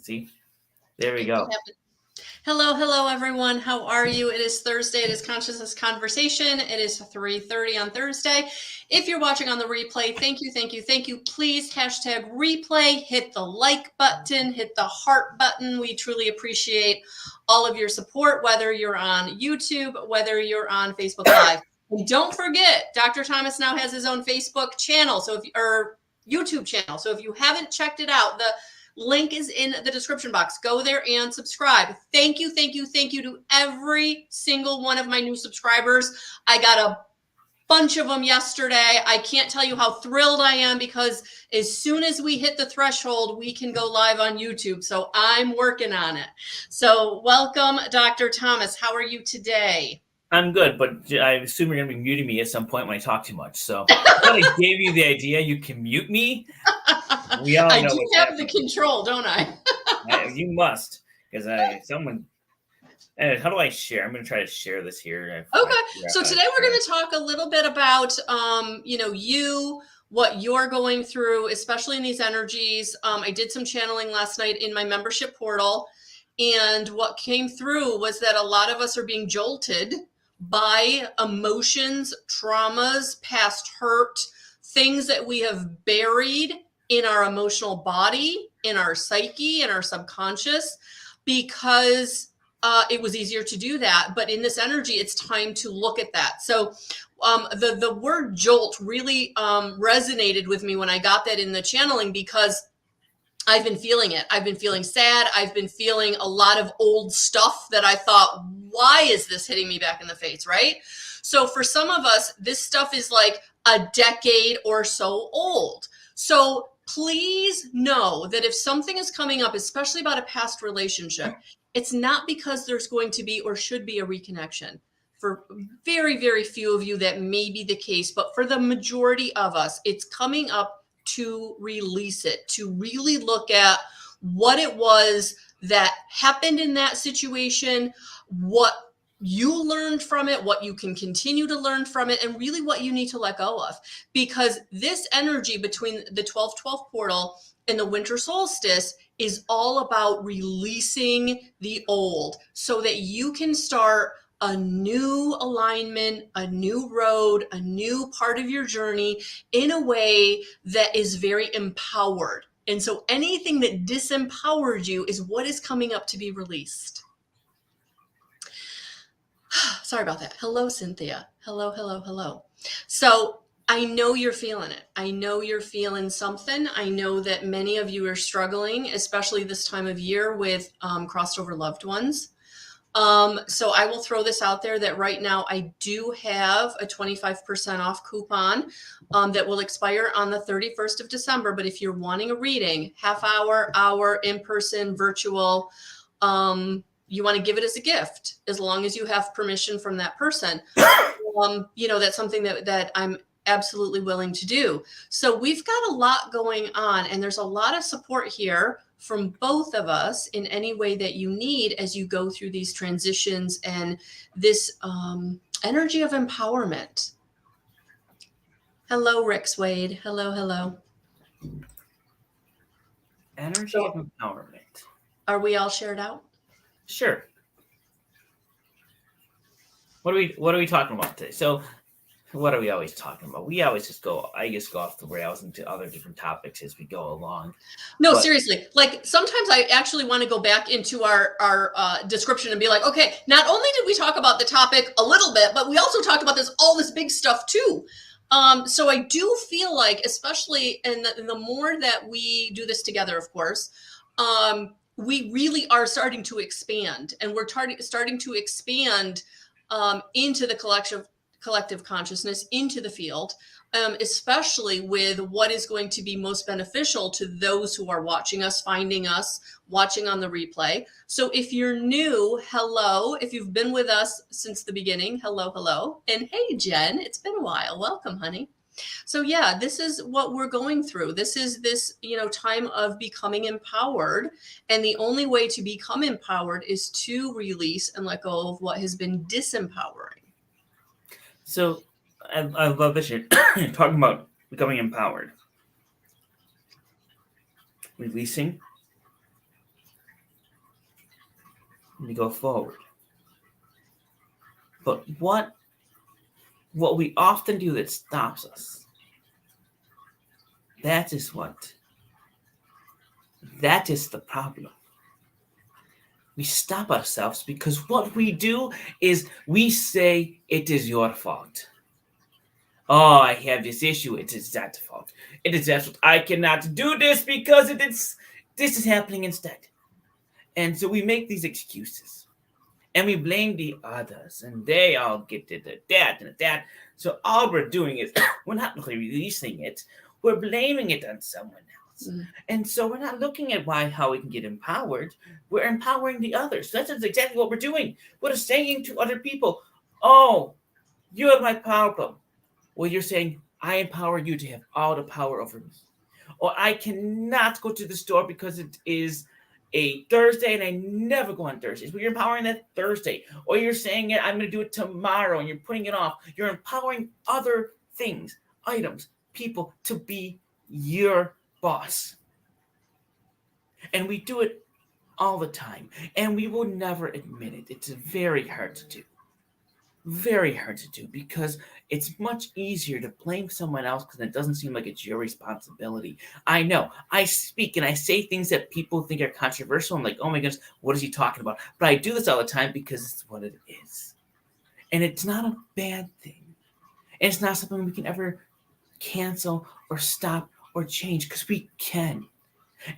See, there we go. Hello, everyone. How are you? It is Thursday. It is Consciousness Conversation. It is 3:30 on Thursday. If you're watching on the replay, thank you. Please hashtag replay, hit the like button, hit the heart button. We truly appreciate all of your support, whether you're on YouTube, whether you're on Facebook Live. And don't forget, Dr. Thomas now has his own Facebook channel, or YouTube channel. So if you haven't checked it out, the link is in the description box. Go there and subscribe. Thank you to every single one of my new subscribers. I got a bunch of them yesterday. I can't tell you how thrilled I am because as soon as we hit the threshold, we can go live on YouTube. So I'm working on it. So welcome, Dr. Thomas. How are you today? I'm good, but I assume you're going to be muting me at some point when I talk too much. So I gave you the idea you can mute me. We all know I do have the control, don't I? You must, because how do I share? I'm going to try to share this here. Okay. So today we're going to talk a little bit about, what you're going through, especially in these energies. I did some channeling last night in my membership portal. And what came through was that a lot of us are being jolted by emotions, traumas, past hurt, things that we have buried in our emotional body, in our psyche, in our subconscious, because it was easier to do that. But in this energy, it's time to look at that. So the word jolt really resonated with me when I got that in the channeling, because I've been feeling it. I've been feeling sad. I've been feeling a lot of old stuff that I thought, why is this hitting me back in the face, right? So for some of us, this stuff is like a decade or so old. So please know that if something is coming up, especially about a past relationship, it's not because there's going to be or should be a reconnection. For very, very few of you, that may be the case. But for the majority of us, it's coming up to release it, to really look at what it was that happened in that situation, what you learned from it, what you can continue to learn from it, and really what you need to let go of. Because this energy between the 12/12 portal and the winter solstice is all about releasing the old so that you can start a new alignment, a new road, a new part of your journey in a way that is very empowered. And so anything that disempowered you is what is coming up to be released. Sorry about that. Hello, Cynthia. Hello. So I know you're feeling it. I know you're feeling something. I know that many of you are struggling, especially this time of year, with crossed over loved ones. So I will throw this out there that right now I do have a 25% off coupon that will expire on the 31st of December. But if you're wanting a reading, half hour, in-person, virtual, you want to give it as a gift, as long as you have permission from that person. That's something that I'm absolutely willing to do. So we've got a lot going on, and there's a lot of support here from both of us in any way that you need as you go through these transitions and this energy of empowerment. Hello, Rick Swade. Hello. Energy of empowerment. Are we all shared out? Sure. What are we talking about today? So what are we always talking about? I just go off the rails into other different topics as we go along. No, seriously. Like sometimes I actually want to go back into our description and be like, okay, not only did we talk about the topic a little bit, but we also talked about all this big stuff too. So I do feel like, especially in the more that we do this together, of course, we really are starting to expand, and we're starting to expand into the collective consciousness, into the field, especially with what is going to be most beneficial to those who are watching us, finding us, watching on the replay. So if you're new, hello. If you've been with us since the beginning, hello. And hey, Jen, it's been a while. Welcome, honey. So yeah, this is what we're going through. This is time of becoming empowered. And the only way to become empowered is to release and let go of what has been disempowering. So I love this you're talking about becoming empowered. Releasing We go forward. But what we often do that stops us, that is the problem. We stop ourselves because what we do is we say it is your fault. Oh, I have this issue. It is that fault. It is that fault. I cannot do this because this is happening instead. And so we make these excuses. And we blame the others. And they all get that and that. So all we're doing is we're not really releasing it. We're blaming it on someone else. And so we're not looking at how we can get empowered. We're empowering the others. That's exactly what we're doing. We're saying to other people, oh, you're my problem. Well, you're saying, I empower you to have all the power over me. Or I cannot go to the store because it is a Thursday and I never go on Thursdays. But you're empowering that Thursday. Or you're saying, I'm going to do it tomorrow and you're putting it off. You're empowering other things, items, people to be your boss. And we do it all the time. And we will never admit it. It's very hard to do. Very hard to do because it's much easier to blame someone else because it doesn't seem like it's your responsibility. I know I speak and I say things that people think are controversial. I'm like, oh my goodness, what is he talking about? But I do this all the time because it's what it is. And it's not a bad thing. And it's not something we can ever cancel or stop or change because we can.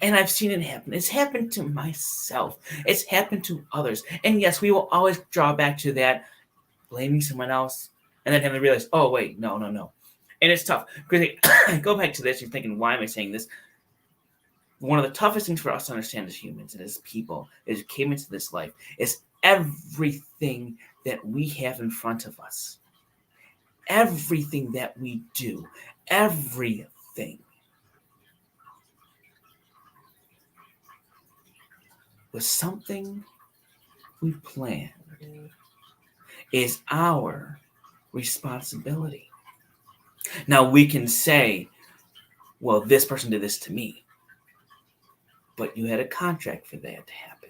And I've seen it happen. It's happened to myself. It's happened to others. And yes, we will always draw back to that, blaming someone else, and then having to realize, oh, wait, no. And it's tough. Because I go back to this, you're thinking, why am I saying this? One of the toughest things for us to understand as humans and as people, as we came into this life, is everything that we have in front of us. Everything that we do. Everything. Was something we planned. Is our responsibility. Now we can say, well, this person did this to me, but you had a contract for that to happen.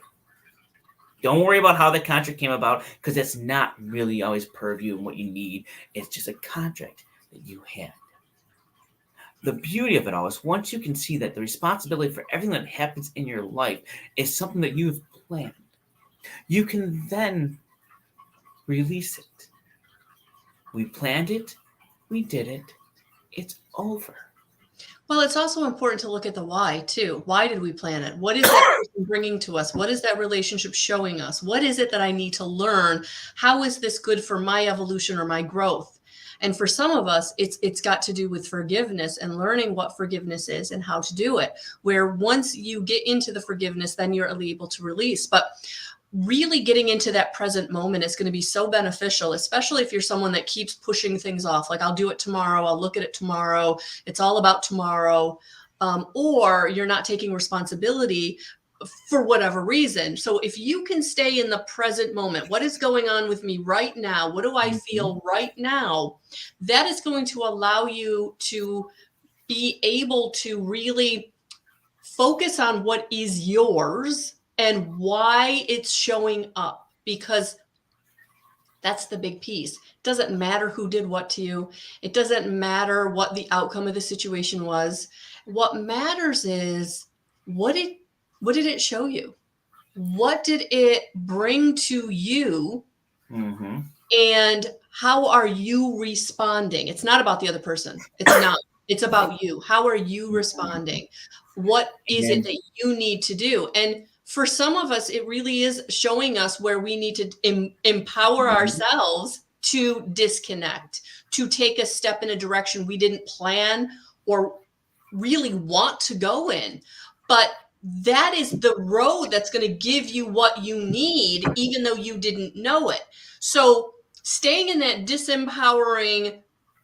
Don't worry about how the contract came about because that's not really always purview and what you need. It's just a contract that you had. The beauty of it all is once you can see that the responsibility for everything that happens in your life is something that you've planned, you can then release it. We planned it. We did it. It's over. Well, it's also important to look at the why, too. Why did we plan it? What is that person bringing to us? What is that relationship showing us? What is it that I need to learn? How is this good for my evolution or my growth? And for some of us, it's got to do with forgiveness and learning what forgiveness is and how to do it, where once you get into the forgiveness, then you're able to release. But really getting into that present moment is going to be so beneficial, especially if you're someone that keeps pushing things off. Like, I'll do it tomorrow. I'll look at it tomorrow. It's all about tomorrow. Or you're not taking responsibility for whatever reason. So if you can stay in the present moment, what is going on with me right now? What do I feel right now? That is going to allow you to be able to really focus on what is yours and why it's showing up, because that's the big piece. It doesn't matter who did what to you. It doesn't matter what the outcome of the situation was. What matters is what did it show you? What did it bring to you? Mm-hmm. And how are you responding? It's not about the other person. It's not. It's about you. How are you responding? What is it that you need to do? And for some of us, it really is showing us where we need to empower ourselves to disconnect, to take a step in a direction we didn't plan or really want to go in. But that is the road that's going to give you what you need, even though you didn't know it. So staying in that disempowering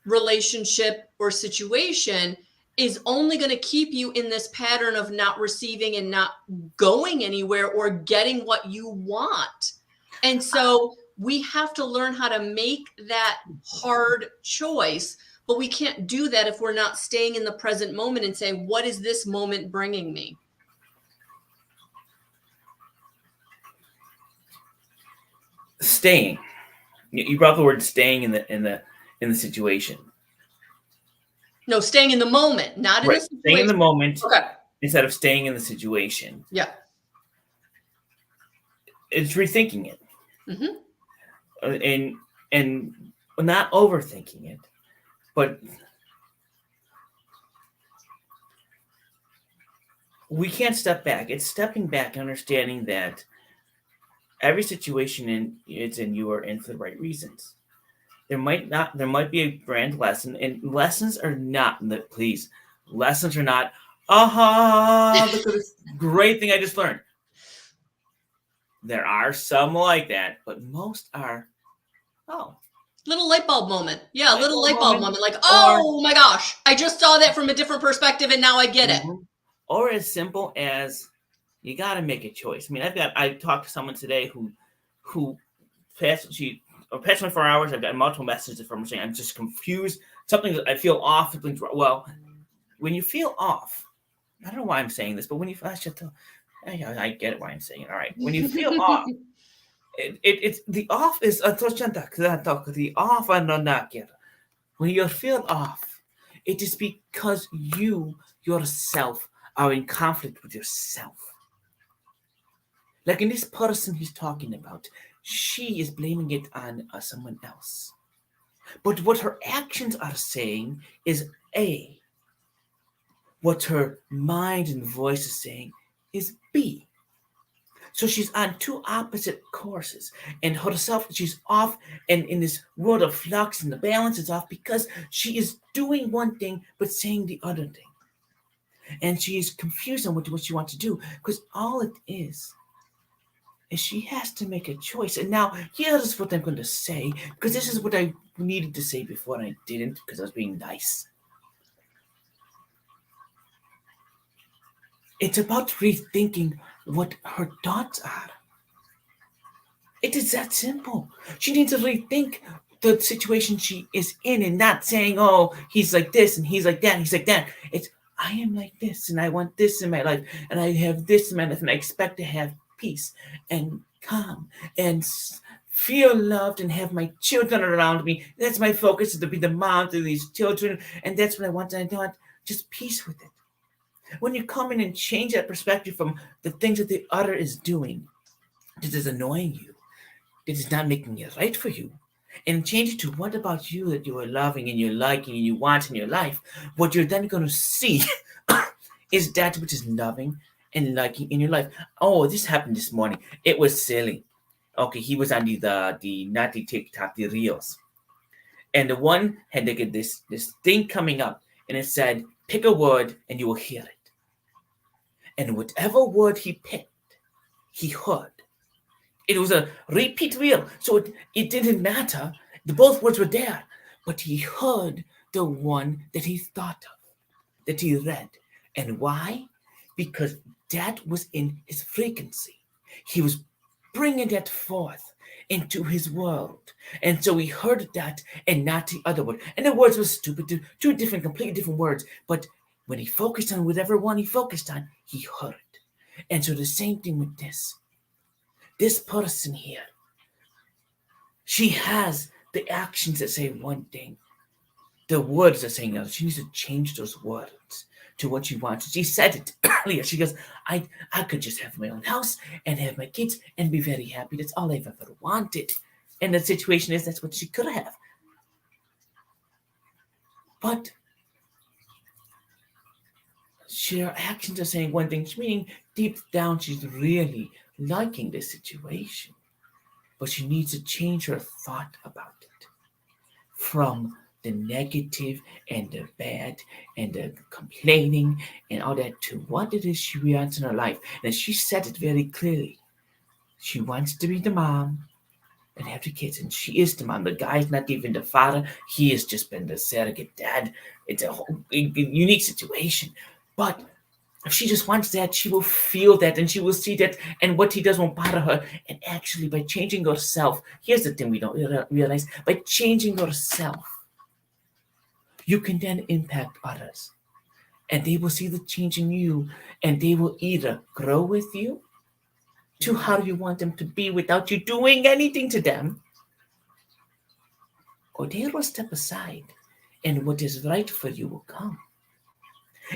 relationship or situation is only going to keep you in this pattern of not receiving and not going anywhere or getting what you want. And so we have to learn how to make that hard choice, but we can't do that if we're not staying in the present moment and saying, what is this moment bringing me? staying. You brought the word staying in the situation. No, staying in the moment, not in Right. the situation. Staying in the moment Okay. instead of staying in the situation. Yeah. It's rethinking it. Mm-hmm. And not overthinking it, but we can't step back. It's stepping back and understanding that every situation it's in you are in for the right reasons. There might be a grand lesson, and lessons are not lessons are not, look at this great thing I just learned. There are some like that, but most are, oh, Little light bulb moment. Yeah, light little bulb light bulb moment, moment. Like, or oh my gosh, I just saw that from a different perspective and now I get it. or as simple as you got to make a choice. I mean, I talked to someone today who past 24 hours, I've gotten multiple messages from her saying I'm just confused. Something I feel off. Something's wrong. Well, when you feel off, I don't know why I'm saying this, but when you I get it why I'm saying it. All right, when you feel off, it's the off is the off and not get. When you feel off, it is because you yourself are in conflict with yourself. Like in this person he's talking about, she is blaming it on someone else. But what her actions are saying is A. What her mind and voice is saying is B. So she's on two opposite courses, and herself, she's off, and in this world of flux, and the balance is off because she is doing one thing but saying the other thing. And she is confused on what she wants to do because all it is she has to make a choice. And now, here's what I'm going to say, because this is what I needed to say before and I didn't because I was being nice. It's about rethinking what her thoughts are. It is that simple. She needs to rethink the situation she is in and not saying, oh, he's like this and he's like that and he's like that. It's, I am like this and I want this in my life and I have this in my life and I expect to have peace and calm and feel loved and have my children around me. That's my focus, is to be the mom to these children, and that's what I want. And I want just peace with it. When you come in and change that perspective from the things that the other is doing that is annoying you, that is not making it right for you, and change it to what about you that you are loving and you're liking and you want in your life, what you're then going to see is that which is loving and liking in your life. Oh, this happened this morning. It was silly. Okay, he was on the not the TikTok, the reels. And the one had like this thing coming up and it said, pick a word and you will hear it. And whatever word he picked, he heard. It was a repeat reel, so it didn't matter. Both words were there, but he heard the one that he thought of, that he read. And why? Because that was in his frequency. He was bringing that forth into his world. And so he heard that and not the other word. And the words were stupid, two different, completely different words. But when he focused on whatever one he focused on, he heard. And so the same thing with this. This person here, she has the actions that say one thing. The words are saying another. She needs to change those words to what she wants. She said it earlier. She goes, I could just have my own house and have my kids and be very happy. That's all I've ever wanted. And the situation is that's what she could have. But her actions are saying one thing, meaning deep down she's really liking this situation. But she needs to change her thought about it from the negative and the bad and the complaining and all that to what it is she wants in her life. And she said it very clearly. She wants to be the mom and have the kids, and she is the mom. The guy's not even the father. He has just been the surrogate dad. It's a whole unique situation. But if she just wants that, she will feel that and she will see that, and what he does won't bother her. And actually, by changing herself, here's the thing we don't realize, by changing yourself, you can then impact others. And they will see the change in you, and they will either grow with you to how you want them to be without you doing anything to them, or they will step aside and what is right for you will come.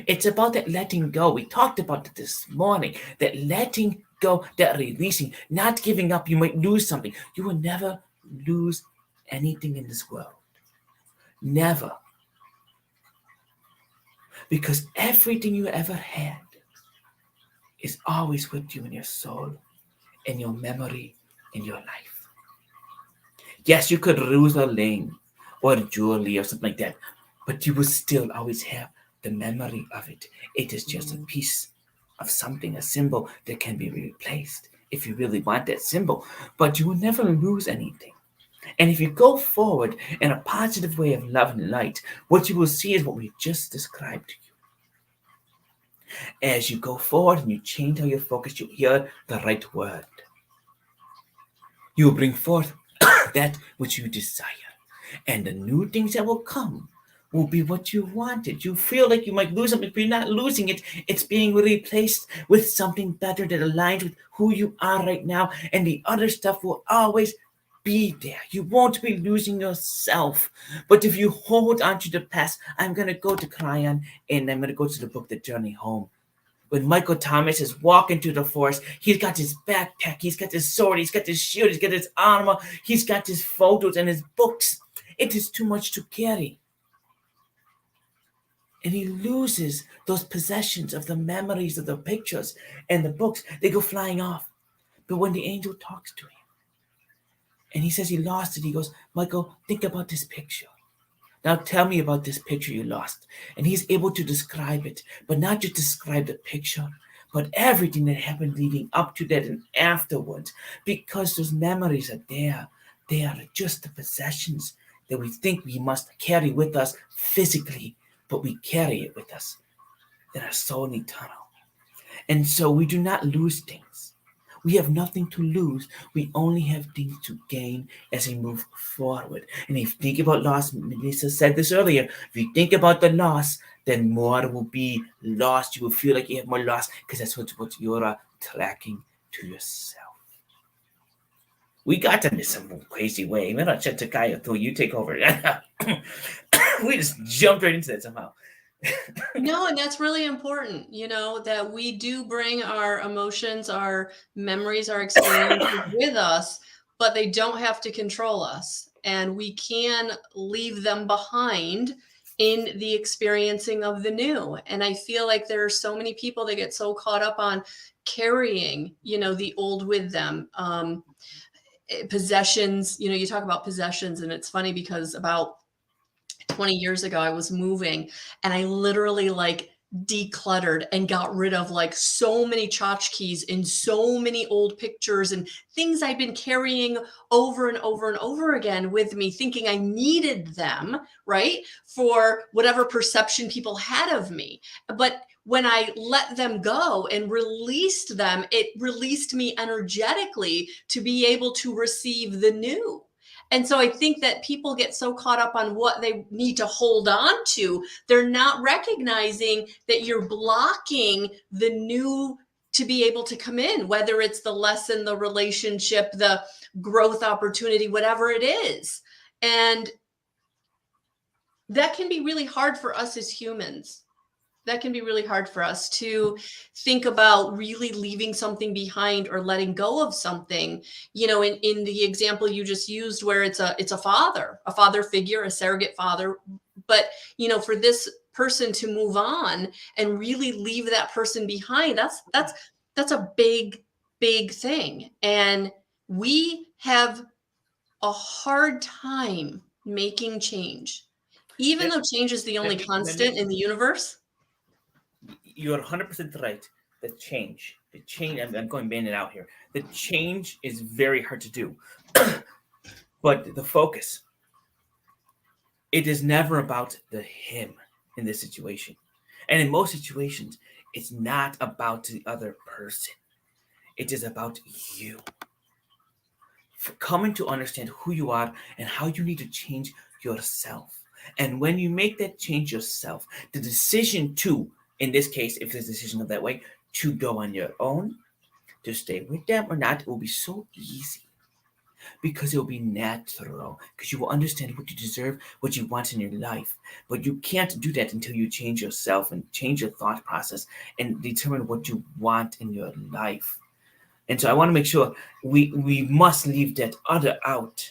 It's about that letting go. We talked about it this morning. That letting go, that releasing, not giving up. You might lose something. You will never lose anything in this world. Never. Because everything you ever had is always with you in your soul, in your memory, in your life. Yes, you could lose a ring or jewelry or something like that, but you will still always have the memory of it. It is just a piece of something, a symbol that can be replaced if you really want that symbol, but you will never lose anything. And if you go forward in a positive way of love and light, what you will see is what we just described to you. As you go forward and you change how you focus, you hear the right word. You will bring forth that which you desire. And the new things that will come will be what you wanted. You feel like you might lose something, but you're not losing it. It's being replaced with something better that aligns with who you are right now. And the other stuff will always be there. You won't be losing yourself. But if you hold on to the past, I'm going to go to Cryon and I'm going to go to the book, The Journey Home. When Michael Thomas is walking through the forest, he's got his backpack, he's got his sword, he's got his shield, he's got his armor, he's got his photos and his books. It is too much to carry. And he loses those possessions of the memories of the pictures and the books. They go flying off. But when the angel talks to him and he says he lost it, he goes, Michael, think about this picture. Now tell me about this picture you lost. And he's able to describe it, but not just describe the picture, but everything that happened leading up to that and afterwards, because those memories are there. They are just the possessions that we think we must carry with us physically, but we carry it with us in our soul and eternal. And so we do not lose things. We have nothing to lose. We only have things to gain as we move forward. And if you think about loss, Melissa said this earlier, if you think about the loss, then more will be lost. You will feel like you have more loss because that's what you're tracking to yourself. We got in this some crazy way. We're not Takaya until you take over. We just jumped right into that somehow. No, and that's really important, that we do bring our emotions, our memories, our experiences with us, but they don't have to control us. And we can leave them behind in the experiencing of the new. And I feel like there are so many people that get so caught up on carrying, the old with them. Possessions, you talk about possessions, and it's funny because about 20 years ago, I was moving and I literally decluttered and got rid of so many tchotchkes and so many old pictures and things I've been carrying over and over and over again with me, thinking I needed them, right? For whatever perception people had of me. But when I let them go and released them, it released me energetically to be able to receive the new. And so I think that people get so caught up on what they need to hold on to, they're not recognizing that you're blocking the new to be able to come in, whether it's the lesson, the relationship, the growth opportunity, whatever it is. And that can be really hard for us as humans. That can be really hard for us to think about really leaving something behind or letting go of something, in the example you just used where it's a father figure, a surrogate father. But, for this person to move on and really leave that person behind, that's a big, big thing. And we have a hard time making change, even though change is the only constant in the universe. You're 100% right. The change, I'm going in and out here. The change is very hard to do. But the focus, it is never about the him in this situation. And in most situations, it's not about the other person. It is about you. For coming to understand who you are and how you need to change yourself. And when you make that change yourself, the decision to, in this case, if there's a decision of that way, to go on your own, to stay with them or not, it will be so easy because it will be natural, because you will understand what you deserve, what you want in your life. But you can't do that until you change yourself and change your thought process and determine what you want in your life. And so I want to make sure we must leave that other out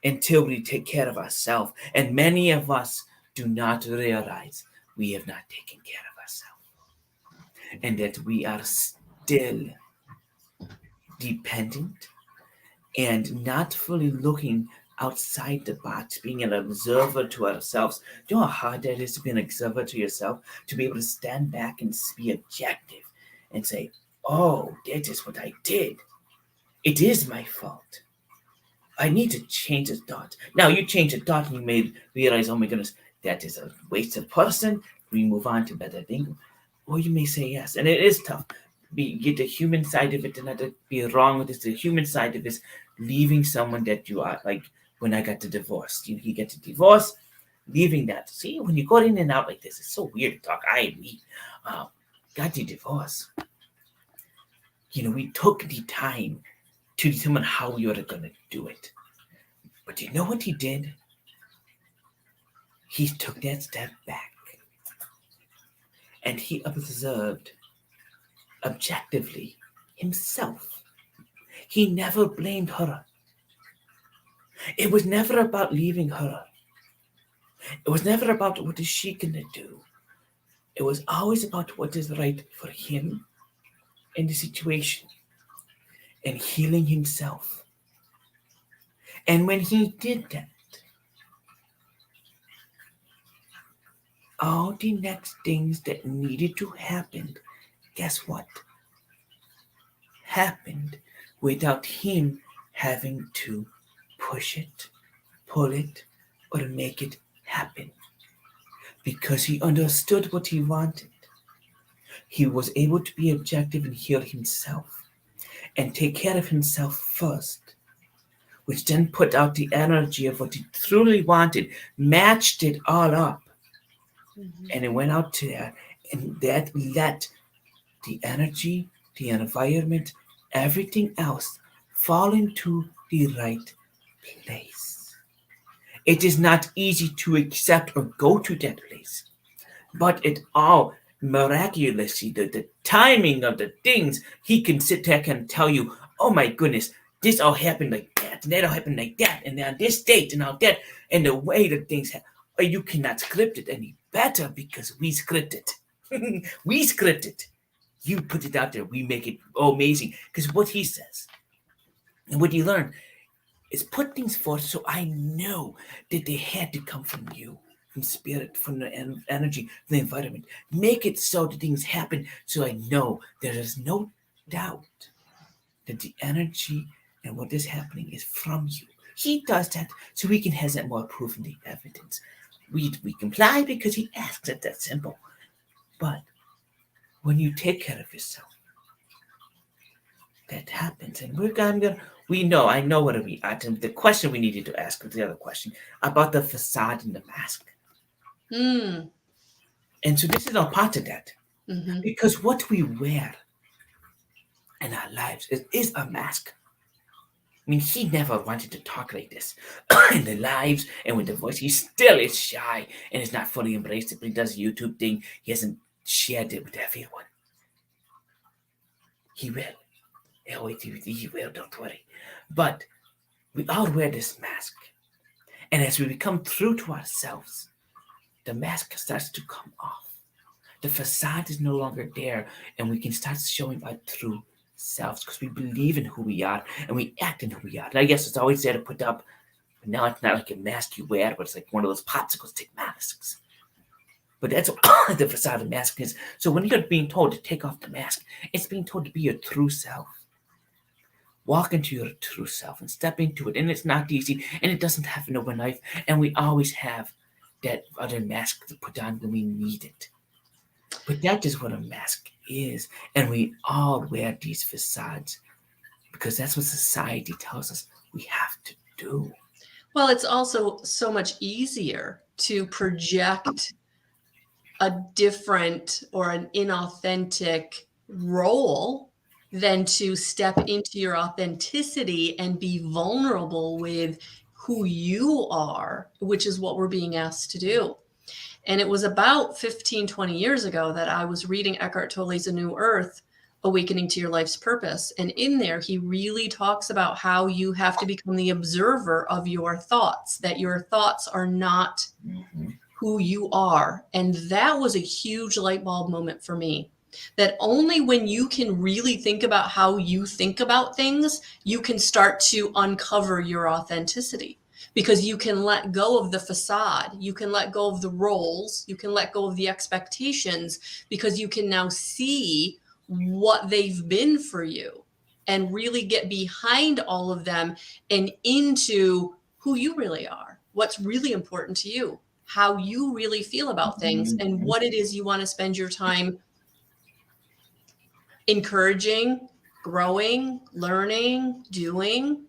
until we take care of ourselves. And many of us do not realize we have not taken care of ourselves and that we are still dependent and not fully looking outside the box, being an observer to ourselves. Do you know how hard that is to be an observer to yourself? To be able to stand back and be objective and say, oh, that is what I did. It is my fault. I need to change the thought. Now you change the thought and you may realize, oh my goodness, that is a wasted person. We move on to better things. Or you may say yes. And it is tough. Get the human side of it and not to be wrong with this. The human side of it is leaving someone that you are, like when I got the divorce. You get the divorce, leaving that. See, when you go in and out like this, it's so weird to talk. We got the divorce. We took the time to determine how we were going to do it. But you know what he did? He took that step back and he observed objectively himself. He never blamed her. It was never about leaving her. It was never about what is she going to do. It was always about what is right for him in the situation and healing himself. And when he did that, all the next things that needed to happen, guess what? Happened without him having to push it, pull it, or make it happen. Because he understood what he wanted. He was able to be objective and heal himself and take care of himself first, which then put out the energy of what he truly wanted, matched it all up, and it went out to that, and that let the energy, the environment, everything else fall into the right place. It is not easy to accept or go to that place, but it all miraculously, the timing of the things, he can sit there and tell you, oh my goodness, this all happened like that, and that all happened like that, and on this date, and all that, and the way that things happen. You cannot script it any better because we script it. We script it. You put it out there. We make it amazing. Because what he says and what you learn is put things forth so I know that they had to come from you, from spirit, from the energy, from the environment. Make it so that things happen so I know there is no doubt that the energy and what is happening is from you. He does that so we can have that more proof in the evidence. We comply because he asks it. That simple. But when you take care of yourself, that happens. And I know what we are. The question we needed to ask was the other question about the facade and the mask. Mm. And so this is all part of that. Mm-hmm. Because what we wear in our lives is a mask. I mean, he never wanted to talk like this in the lives and with the voice. He still is shy and is not fully embraced it. But he does a YouTube thing. He hasn't shared it with everyone. He will. He will, don't worry. But we all wear this mask. And as we become true to ourselves, the mask starts to come off. The facade is no longer there, and we can start showing our true selves because we believe in who we are and we act in who we are. And I guess it's always there to put up, but now it's not like a mask you wear, but it's like one of those popsicle stick masks. But that's what the facade of mask is. So when you're being told to take off the mask, it's being told to be your true self. Walk into your true self and step into it. And it's not easy, and it doesn't happen overnight. And we always have that other mask to put on when we need it. But that is what a mask is. And we all wear these facades because that's what society tells us we have to do. Well, it's also so much easier to project a different or an inauthentic role than to step into your authenticity and be vulnerable with who you are, which is what we're being asked to do. And it was about 15, 20 years ago that I was reading Eckhart Tolle's A New Earth, Awakening to Your Life's Purpose. And in there, he really talks about how you have to become the observer of your thoughts, that your thoughts are not who you are. And that was a huge light bulb moment for me. That only when you can really think about how you think about things, you can start to uncover your authenticity. Because you can let go of the facade, you can let go of the roles, you can let go of the expectations, because you can now see what they've been for you and really get behind all of them and into who you really are, what's really important to you, how you really feel about things, and what it is you want to spend your time encouraging, growing, learning, doing.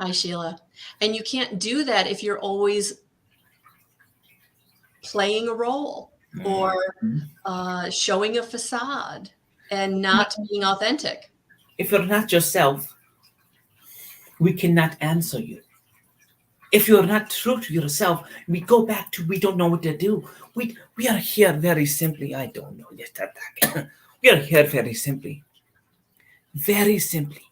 Hi, Sheila. And you can't do that if you're always playing a role or showing a facade and not being authentic. If you're not yourself, we cannot answer you. If you're not true to yourself, we go back to we don't know what to do. We are here very simply. I don't know. Yes, that. We are here very simply. Very simply.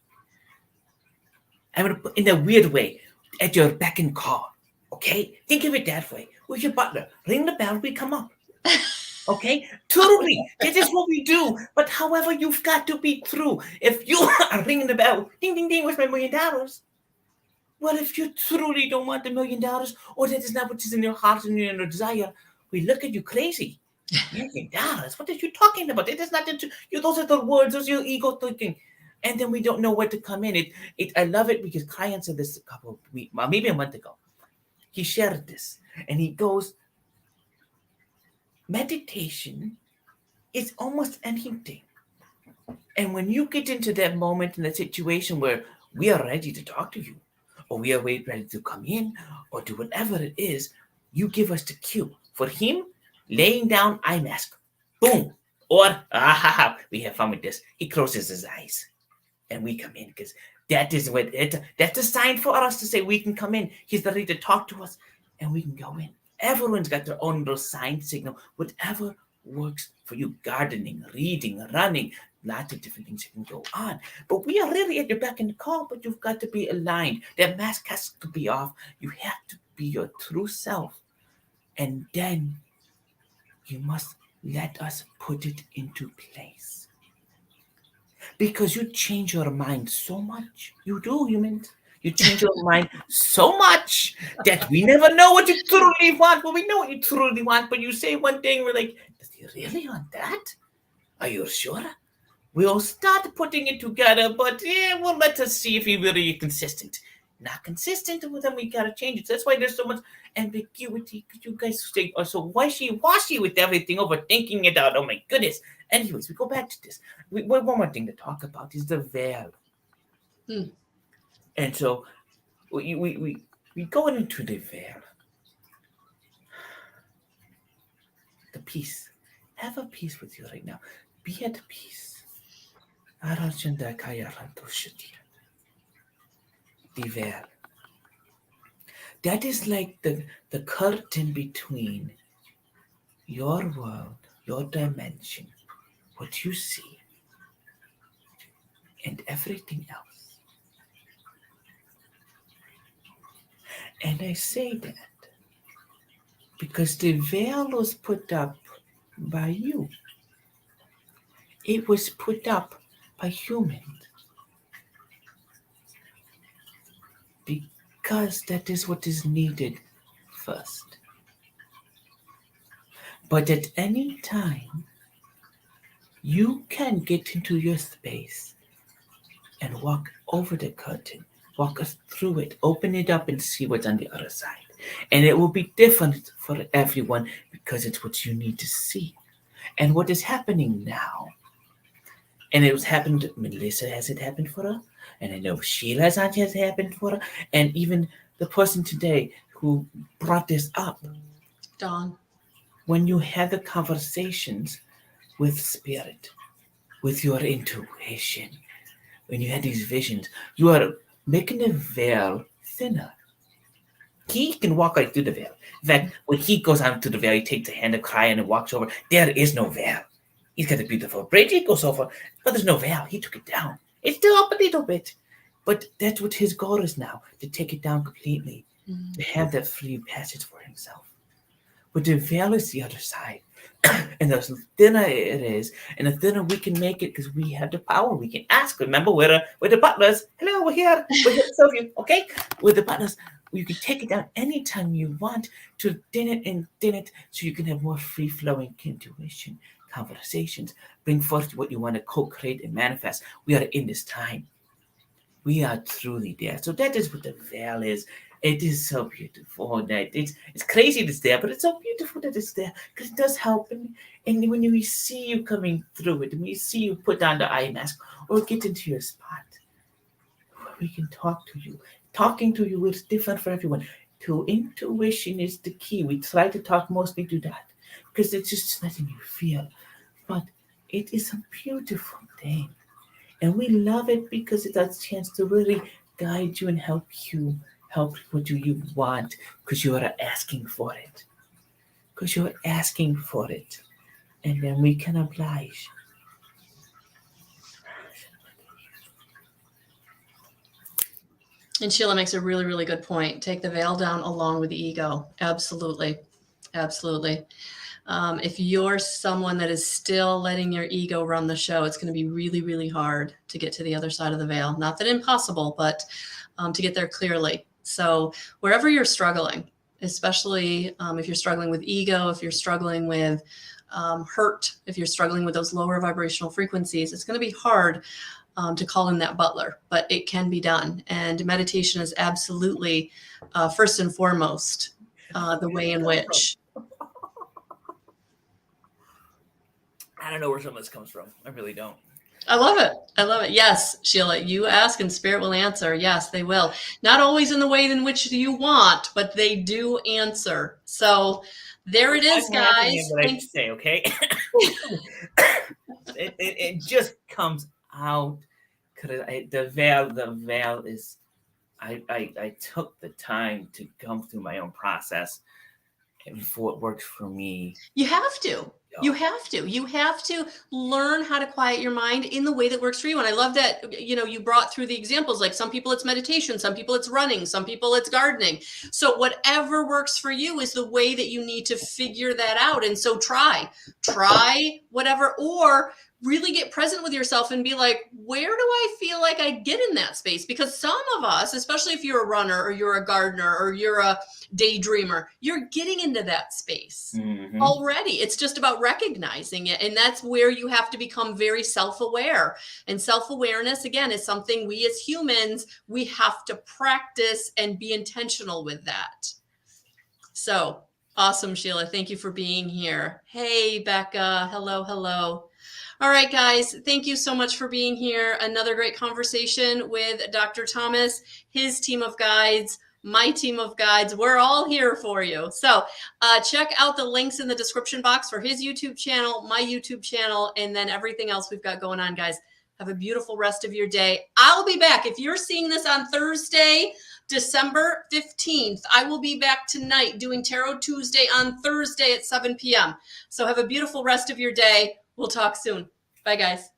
I'm gonna put in a weird way at your beck and call. Okay? Think of it that way. With your butler. Ring the bell, we come up. Okay? Totally. That is what we do. But however, you've got to be true. If you are ringing the bell, ding, ding, ding, where's my $1 million? Well, if you truly don't want the $1 million, or that is not what is in your heart and your desire, we look at you crazy. $1 million? What are you talking about? It is not that you. Those are the words. Those are your ego thinking. And then we don't know where to come in. I love it because Kyan said this a couple of weeks, well, maybe a month ago. He shared this, and he goes, meditation is almost anything. And when you get into that moment in that situation where we are ready to talk to you, or we are ready to come in, or do whatever it is, you give us the cue. For him, laying down eye mask, boom. Or, we have fun with this. He closes his eyes. And we come in because that is what that's a sign for us to say we can come in. He's ready to talk to us and we can go in. Everyone's got their own little sign signal, whatever works for you. Gardening, reading, running, lots of different things can go on. But we are really at your beck and call, but you've got to be aligned. That mask has to be off. You have to be your true self. And then you must let us put it into place. Because you change your mind so much. You do, humans. You change your mind so much that we never know what you truly want. Well, we know what you truly want, but you say one thing, we're like, does he really want that? Are you sure? We'll start putting it together, but well, let us see if he really is consistent. Not consistent, well, then we gotta change it. That's why there's so much ambiguity. Could you guys say, oh, so washy with everything, overthinking it out? Oh my goodness. Anyways, we go back to this. One more thing to talk about is the veil. And so we go into the veil. The peace. Have a peace with you right now. Be at peace. The veil. That is like the curtain between your world, your dimension, what you see, and everything else. And I say that because the veil was put up by you. It was put up by humans. Because that is what is needed first. But at any time, you can get into your space and walk over the curtain, walk us through it, open it up and see what's on the other side. And it will be different for everyone because it's what you need to see. And what is happening now, and it was happened, Melissa has it happened for her, and I know Sheila has it happened for her, and even the person today who brought this up. Dawn. When you have the conversations with spirit, with your intuition, when you had these visions, you are making the veil thinner. He can walk right through the veil. In fact, when he goes onto the veil, he takes the hand of crying and walks over. There is no veil. He's got a beautiful bridge he goes over, but there's no veil. He took it down. It's still up a little bit. But that's what his goal is now, to take it down completely, to have that free passage for himself. But the veil is the other side. And the thinner it is, and the thinner we can make it, because we have the power. We can ask. Remember, we're the butlers. Hello, we're here. We're here to serve you, okay? We're the butlers. You can take it down anytime you want to thin it so you can have more free-flowing intuition, conversations, bring forth what you want to co-create and manifest. We are in this time. We are truly there. So that is what the veil is. It is so beautiful that it's crazy that it's there, but it's so beautiful that it's there, because it does help. And when we see you coming through it, and we see you put on the eye mask or get into your spot, we can talk to you. Talking to you is different for everyone. To intuition is the key. We try to talk mostly to that because it's just letting you feel. But it is a beautiful thing. And we love it because it's a chance to really guide you and help what you want, because you are asking for it. Because you're asking for it. And then we can oblige. And Sheila makes a really, really good point. Take the veil down along with the ego. Absolutely. Absolutely. If you're someone that is still letting your ego run the show, it's going to be really, really hard to get to the other side of the veil. Not that impossible, but to get there clearly. So wherever you're struggling, especially if you're struggling with ego, if you're struggling with hurt, if you're struggling with those lower vibrational frequencies, it's going to be hard to call in that butler, but it can be done. And meditation is absolutely, first and foremost, the way in which. I don't know where some of this comes from. I really don't. I love it. I love it. Yes, Sheila, you ask and spirit will answer. Yes, they will. Not always in the way in which you want, but they do answer. So there it is, guys. What I say, okay? it just comes out. The veil is. I took the time to come through my own process before it works for me. You have to. You have to. You have to learn how to quiet your mind in the way that works for you. And I love that, you brought through the examples, like some people it's meditation, some people it's running, some people it's gardening. So whatever works for you is the way that you need to figure that out. And so try whatever, or really get present with yourself and be like, where do I feel like I get in that space? Because some of us, especially if you're a runner or you're a gardener or you're a daydreamer, you're getting into that space already. It's just about recognizing it. And that's where you have to become very self-aware. And self-awareness, again, is something we as humans, we have to practice and be intentional with that. So awesome, Sheila. Thank you for being here. Hey, Becca. Hello, hello. All right, guys, thank you so much for being here. Another great conversation with Dr. Thomas, his team of guides, my team of guides. We're all here for you. So check out the links in the description box for his YouTube channel, my YouTube channel, and then everything else we've got going on, guys. Have a beautiful rest of your day. I'll be back. If you're seeing this on Thursday, December 15th, I will be back tonight doing Tarot Tuesday on Thursday at 7 p.m. So have a beautiful rest of your day. We'll talk soon. Bye, guys.